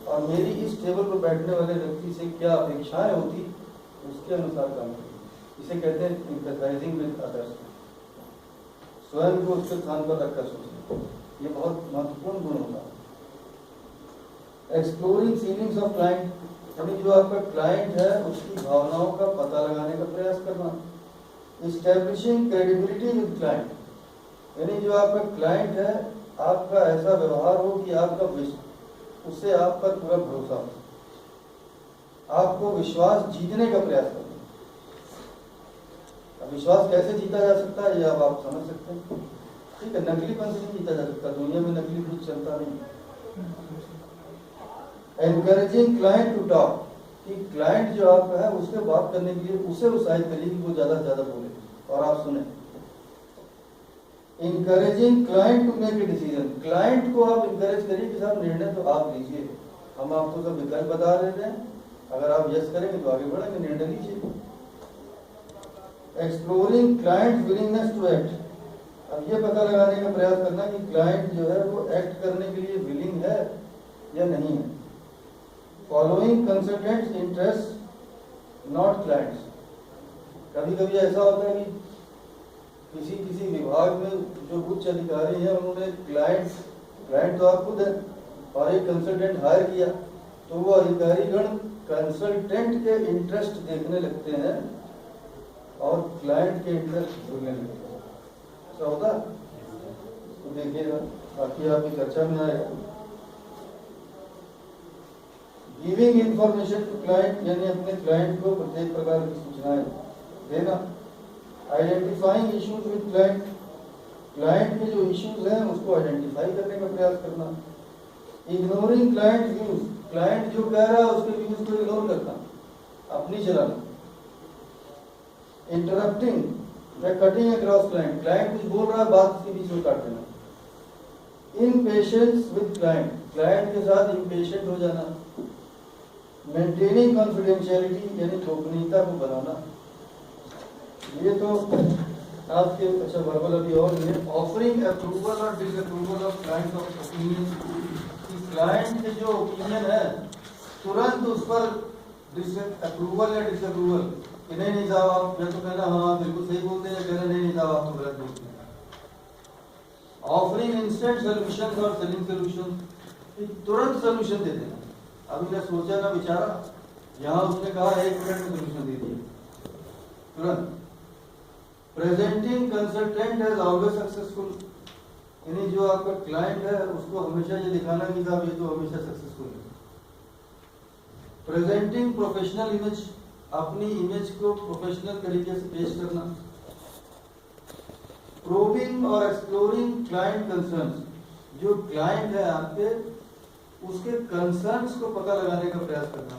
और मेरी इस टेबल पर बैठने वाले व्यक्ति से क्या अपेक्षाएं होती, उसके अनुसार काम करें। इसे कहते हैं एम्पैथाइजिंग विद अदर्स, स्वयं को उसके स्थान पर रखकर सोचना। ये बहुत महत्वपूर्ण गुण होता है। एक्सप्लोरिंग फीलिंग्स ऑफ क्लाइंट, यानी जो आपका क्लाइंट है उसकी भावनाओं का पता लगाने का प्रयास करना। इस्टेब्लिशिंग क्रेडिबिलिटी विद क्लाइंट, यानी जो आपका क्लाइंट है आपका ऐसा व्यवहार हो कि आपका उससे आप पर पूरा भरोसा हो, आपको विश्वास जीतने का प्रयास करना। अब विश्वास कैसे जीता जा सकता है ये अब आप समझ सकते हैं, ठीक है। नकलीपन से नहीं जीता जा सकता, दुनिया में नकली कुछ चलता नहीं। एनकरेजिंग क्लाइंट टू टॉक, कि क्लाइंट जो आपका है उसके बात करने के लिए उसे उत्साहित करिए कि वो ज्यादा से ज्यादा बोले और आप सुने। Encouraging client to make a decision, client को आप इंकरेज करिए कि साहब निर्णय तो आप लीजिए, हम आपको सब विकल्प बता रहे हैं, अगर आप यस करेंगे तो आगे बढ़ेंगे, निर्णय लीजिए। Exploring client willingness to act, अब ये पता लगाने का प्रयास करना कि क्लाइंट जो है वो एक्ट करने के लिए विलिंग है या नहीं है। Following consultants interest not clients, कभी कभी ऐसा होता है कि किसी विभाग में जो उच्च अधिकारी है उन्होंने क्लाइंट तो आप खुद है और एक कंसल्टेंट हायर किया, तो वो अधिकारीगण कंसल्टेंट के इंटरेस्ट देखने लगते हैं और क्लाइंट के इंटरेस्ट भूलने लगते हैं। ऐसा होता तो देखिएगा, बाकी आपकी चर्चा में आएगा। गिविंग इंफॉर्मेशन टू क्लाइंट, यानी अपने क्लाइंट को प्रत्येक प्रकार की सूचनाएं देना। Identifying issues with client, client के जो इश्यूज हैं उसको आइडेंटिफाई करने का प्रयास करना। इग्नोरिंग क्लाइंट व्यूज, क्लाइंट जो कह रहा है उसके व्यूज को इग्नोर करना, अपनी चलाना। इंटरप्टिंग या कटिंग अक्रॉस क्लाइंट, क्लाइंट कुछ बोल रहा है बात के बीच में काट देना। इम्पेशेंस विद क्लाइंट, क्लाइंट के साथ इम्पेशेंट हो जाना। मेंटेनिंग कॉन्फिडेंशियलिटी, यानी गोपनीयता को बनाना। ये तो आपके अच्छा वर्बल अभी और है। ऑफरिंग अप्रूवल और disapproval of client of opinion, client के जो ओपिनियन है तुरंत उस पर अप्रूवल या डिसअप्रूवल कि नहीं साहब आप, या तो कहना हाँ बिल्कुल सही बोलते हैं, या कहना नहीं साहब आप तो गलत बोलते हैं। ऑफरिंग इंस्टेंट सोल्यूशन और सेलिंग सोल्यूशन, तुरंत सोल्यूशन दे देना। अभी मैं सोचा ना विचारा, यहाँ उसने कहा 1 मिनट में सोल्यूशन दे दिया तुरंत। Presenting consultant as always successful, यानी जो आपका क्लाइंट है उसको हमेशा ये दिखाना कि साहब ये तो हमेशा सक्सेसफुल है। प्रेजेंटिंग प्रोफेशनल इमेज, अपनी इमेज को प्रोफेशनल तरीके से पेश करना। प्रोबिंग और एक्सप्लोरिंग क्लाइंट कंसर्न्स, जो क्लाइंट है आपके उसके कंसर्न्स को पता लगाने का प्रयास करना।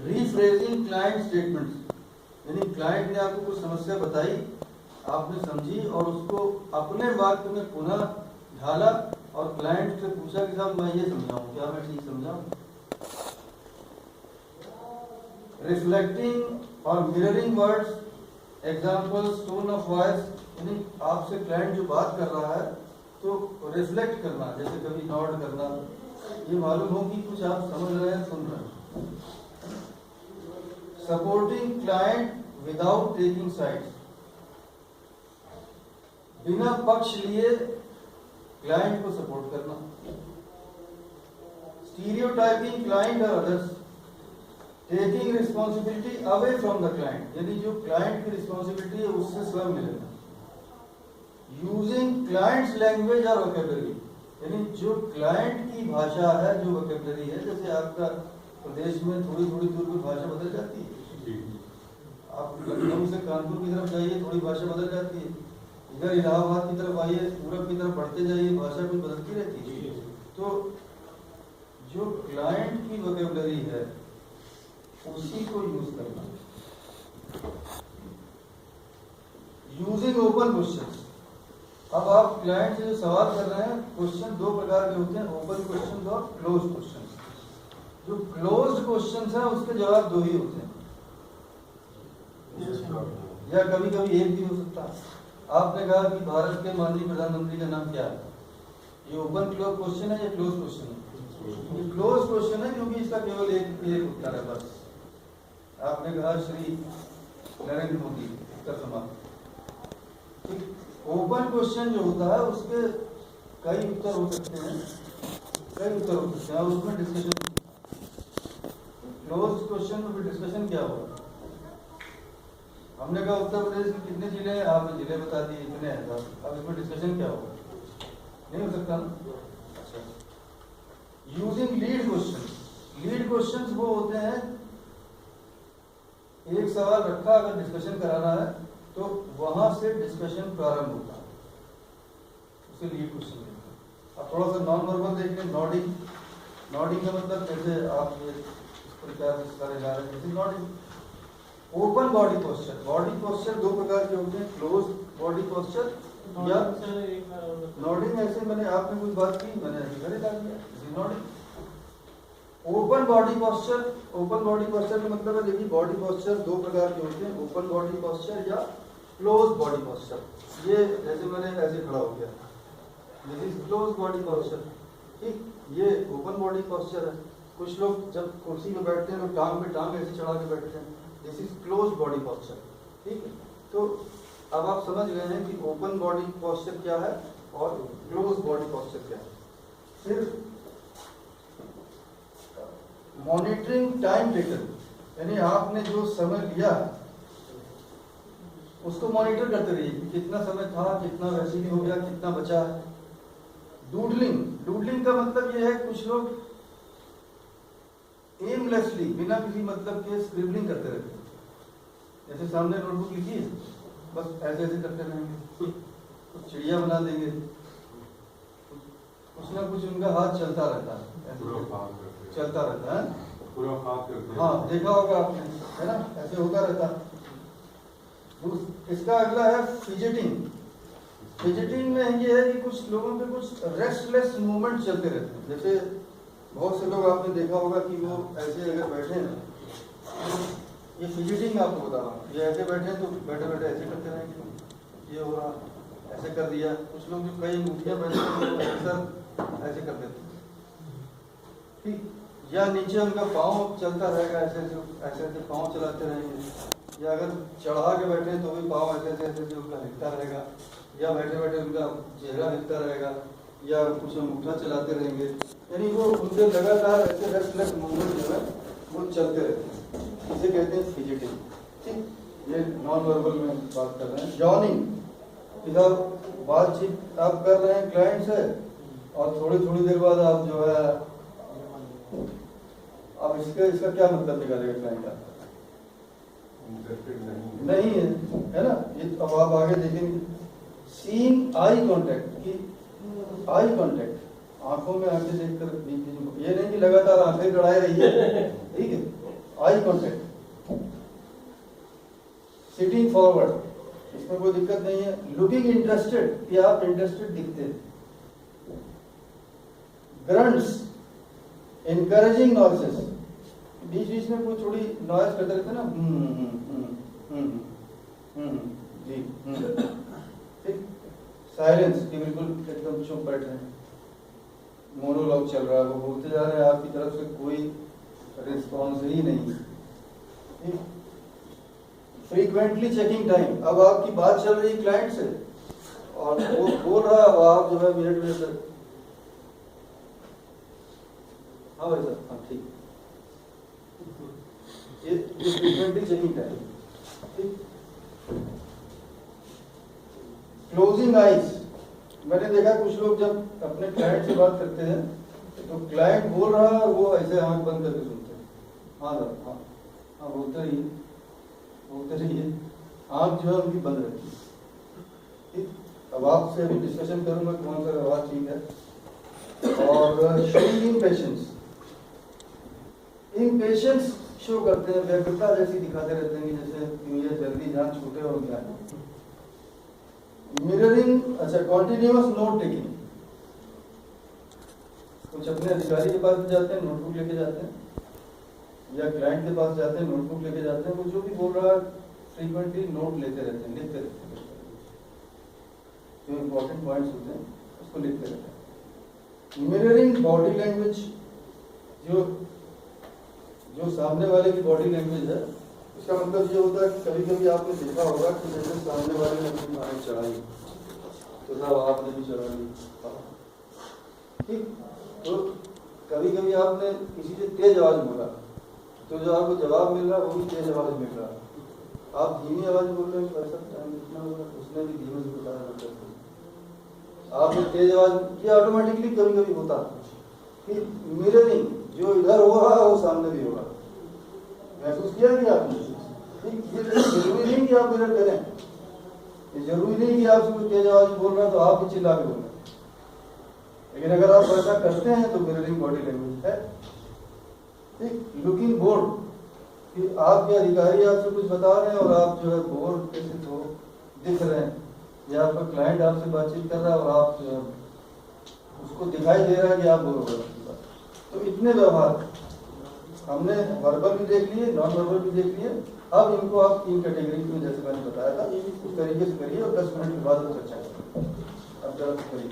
रीफ्रेजिंग क्लाइंट स्टेटमेंट्स, यानी क्लाइंट ने आपको कुछ समस्या बताई, आपने समझी और उसको अपने वाक्य में पुनः ढाला और क्लाइंट से पूछा कि साहब मैं ये समझाऊं, क्या मैं ठीक समझाऊं। रिफ्लेक्टिंग और mirroring words, examples, tone of voice, यानी आपसे क्लाइंट जो बात कर रहा है तो रिफ्लेक्ट करना, जैसे कभी नॉड करना, ये मालूम हो कि कुछ आप समझ रहे हैं, सुन रहे हैं। Supporting client without taking sides, बिना पक्ष लिए क्लाइंट को सपोर्ट करना। स्टीरियोटाइपिंग क्लाइंट और others, taking responsibility away from the client, यानी जो क्लाइंट की रिस्पॉन्सिबिलिटी है उससे स्वयं मिलेगा। यूजिंग क्लाइंट्स लैंग्वेज और वोकैबुलरी, यानी जो क्लाइंट की भाषा है, जो वोकैबुलरी है, जैसे आपका प्रदेश में थोड़ी थोड़ी दूर पर भाषा बदल जाती है, आप लखनऊ से कानपुर की तरफ जाइए थोड़ी भाषा बदल जाती है, इधर इलाहाबाद की तरफ आइए, पूरब की तरफ बढ़ते जाइए, भाषा भी बदलती रहती है। तो जो क्लाइंट की वोकैबुलरी है उसी को यूज करना। यूजिंग ओपन क्वेश्चंस, अब आप क्लाइंट से जो सवाल कर रहे हैं, क्वेश्चन 2 प्रकार के होते हैं, ओपन क्वेश्चन और क्लोज क्वेश्चन। जो क्लोज क्वेश्चन है उसके जवाब 2 ही होते हैं, या कभी कभी एक भी हो सकता है। आपने कहा कि भारत के माननीय प्रधानमंत्री का नाम क्या है, ये ओपन क्लोज क्वेश्चन है या क्लोज क्वेश्चन है? ये क्लोज क्वेश्चन है क्योंकि इसका केवल एक उत्तर है बस। आपने कहा श्री नरेंद्र मोदी, उत्तर समाप्त। ठीक। ओपन क्वेश्चन जो होता है उसके कई उत्तर हो सकते हैं, और उसमें डिस्कशन। क्लोज क्वेश्चन में फिर डिस्कशन क्या होगा? हमने कहा उत्तर प्रदेश में कितने जिले हैं, आपने जिले बता दिए इतने हैं, अब इसमें डिस्कशन क्या होगा? नहीं हो सकता ना। अच्छा, using lead question. Lead questions वो होते हैं, एक सवाल रखा, अगर डिस्कशन कराना है तो वहां से डिस्कशन प्रारंभ होता है, उसे लीड क्वेश्चन कहते हैं। अब थोड़ा सा नॉन वर्बल देख लें। नॉडिंग। नॉडिंग का मतलब जैसे आप ये इस प्रकार से सारे जा रहे हैं, जैसे nodding. Open body posture. Body posture दो प्रकार के होते हैं, क्लोज बॉडी पोस्चर या नॉडिंग। ऐसे मैंने आपने कुछ बात की, मैंने ऐसे घरे डाल दिया nodding. Open body posture. Open body posture का मतलब है, देखिए बॉडी पोस्चर दो प्रकार के होते हैं, ओपन बॉडी पोस्चर या क्लोज बॉडी पोस्चर। ये जैसे मैंने ऐसे खड़ा हो गया, this is close body posture. ठीक, ये ओपन बॉडी पोस्चर है। कुछ लोग जब कुर्सी पे बैठते हैं तो टांग पे टांग ऐसे चढ़ा के बैठते हैं, this is close body posture. ठीक है, तो अब आप समझ गए हैं कि ओपन बॉडी पोस्चर क्या है और क्लोज बॉडी पोस्चर क्या है। फिर मॉनिटरिंग टाइम टेकन, यानी आपने जो समय लिया उसको मॉनिटर करते रहिए कि कितना समय था, कितना वैसे ही हो गया, कितना बचा है। डूडलिंग। डूडलिंग का मतलब ये है, कुछ लोग एमलेसली, बिना किसी मतलब के स्क्रिबलिंग करते रहते हैं। जैसे सामने नोटबुक लिखी है, बस ऐसे ऐसे करते रहेंगे, कुछ चिड़िया बना देंगे, कुछ ना कुछ उनका हाथ चलता रहता है, चलता रहता है पूरा हाथ करते। हाँ, देखा होगा आपने, है ना, ऐसे होता रहता है। इसका अगला है फिजिटिंग। फिजिटिंग में ये है कि कुछ लोगों के कुछ रेस्टलेस मूवमेंट चलते रहते हैं। जैसे बहुत से लोग आपने देखा होगा कि वो ऐसे अगर बैठे हैं, ये फिजिटिंग आपको बता रहा हूँ, ये ऐसे बैठे हैं तो बैठे बैठे ऐसे करते रहेंगे, ये हो रहा, ऐसे कर दिया। कुछ लोग जो कई अंगूठियाँ बैठे हैं सब ऐसे कर देते हैं। ठीक, या नीचे उनका पाँव चलता रहेगा, ऐसे ऐसे ऐसे पाँव चलाते रहेंगे, या अगर चढ़ा के बैठे हैं तो भी पाँव ऐसे ऐसे ऐसे उनका हिलता रहेगा, या बैठे बैठे उनका चेहरा हिलता रहेगा, या कुछ अंगूठा चलाते रहेंगे। यानी वो उनके लगातार ऐसे रेस्टलेस मूवमेंट जो है वो चलते रहते हैं, इसे कहते हैं फिजिटिंग। ठीक, ये नॉन वर्बल में बात कर रहे हैं। जॉनिंग। इधर बातचीत आप कर रहे हैं क्लाइंट से, और थोड़ी थोड़ी देर बाद आप जो है, अब इसका क्या मतलब निकालेगा क्लाइंट का? नहीं है ना। ये अब आप आगे देखेंगे, सीइंग आई कॉन्टेक्ट की, आई कॉन्टेक्ट, आंखों में आंखें देखकर, ये नहीं कि लगातार आंखें गड़ाए रही है, ठीक है, आई कॉन्टेक्ट। सिटिंग फॉरवर्ड, इसमें कोई दिक्कत नहीं है। लुकिंग इंटरेस्टेड, कि आप इंटरेस्टेड दिखते हैं। ग्रंट्स, एनकरेजिंग नॉइसेस, बीच बीच में कोई थोड़ी नॉइस करते रहते हैं ना, जी, ठीक। साइलेंस, कि बिल्कुल एकदम चुप बैठे हैं, मोनोलॉग चल रहा है, वो बोलते जा रहे हैं, आपकी तरफ से कोई रिस्पॉन्स ही नहीं। ठीक। फ्रीक्वेंटली चेकिंग टाइम, अब आपकी बात चल रही है क्लाइंट से और वो बोल रहा है, आप जो है मिनट में सर, हाँ भाई सर, हाँ ठीक, ये फ्रीक्वेंटली चेकिंग टाइम। ठीक। क्लोजिंग आइज, मैंने देखा कुछ लोग जब अपने क्लाइंट से बात करते हैं तो क्लाइंट बोल रहा है और वो ऐसे आंख बंद करके सुनते हैं। हाँ सर, हाँ हाँ, बोलते रहिए, आंख जो है उनकी बंद रहती है। ठीक, अब आपसे अभी डिस्कशन करूंगा कौन सा व्यवहार ठीक है। और शोइंग इम्पेशेंस, इम्पेशेंस शो करते हैं, व्यग्रता जैसी दिखाते रहते हैं, जैसे ये जल्दी जान छूटे और क्या। मिररिंग, अच्छा, कॉन्टिन्यूअस नोट टेकिंग, कुछ अपने अधिकारी के पास जाते हैं, नोटबुक लेके जाते हैं, या क्लाइंट के पास जाते हैं, नोटबुक लेके जाते हैं, वो जो भी बोल रहा है फ्रीक्वेंटली नोट लेते रहते हैं, लिखते रहते हैं, जो इम्पोर्टेंट पॉइंट्स होते हैं उसको लिखते रहते हैं। मिररिंग बॉडी लैंग्वेज, जो सामने वाले की बॉडी लैंग्वेज है, उसका मतलब ये होता है कि कभी कभी आपने देखा होगा कि जैसे सामने वाले ने अपनी बाहें चढ़ाई तो साहब आपने भी चढ़ा ली, ठीक। तो कभी कभी आपने किसी से तेज आवाज बोला तो जो आपको जवाब मिल रहा है वो भी तेज आवाज मिल रहा है। आप धीमी आवाज बोल रहे हैं, ऐसा टाइम कितना होगा, उसने भी धीमे से बताया करते। आपने तेज आवाज, ये ऑटोमेटिकली कभी कभी होता है कि मिररिंग जो इधर हो रहा है वो सामने भी हो रहा है। महसूस किया कि आपने? ये जरूरी नहीं कि आप मिरर करें, ये जरूरी नहीं कि आपसे कोई तेज आवाज बोल रहा है तो आप भी चिल्ला के बोल रहे हैं, लेकिन अगर आप ऐसा करते हैं तो मिररिंग बॉडी लैंग्वेज है, ठीक। लुकिंग बोर्ड, कि आपके अधिकारी आपसे कुछ बता रहे हैं और आप जो है बोर्ड कैसे तो दिख रहे हैं, या आपका क्लाइंट आपसे बातचीत कर रहा है और आप जो है उसको दिखाई दे रहा है कि आप बोल रहे हैं। तो इतने व्यवहार हमने वर्बल भी देख लिए, नॉन वर्बल भी देख लिए। अब इनको आप 3 कैटेगरी में, जैसे मैंने बताया था, उस तरीके से करिए और 10 मिनट के बाद चर्चा करें। अब जरा करिए।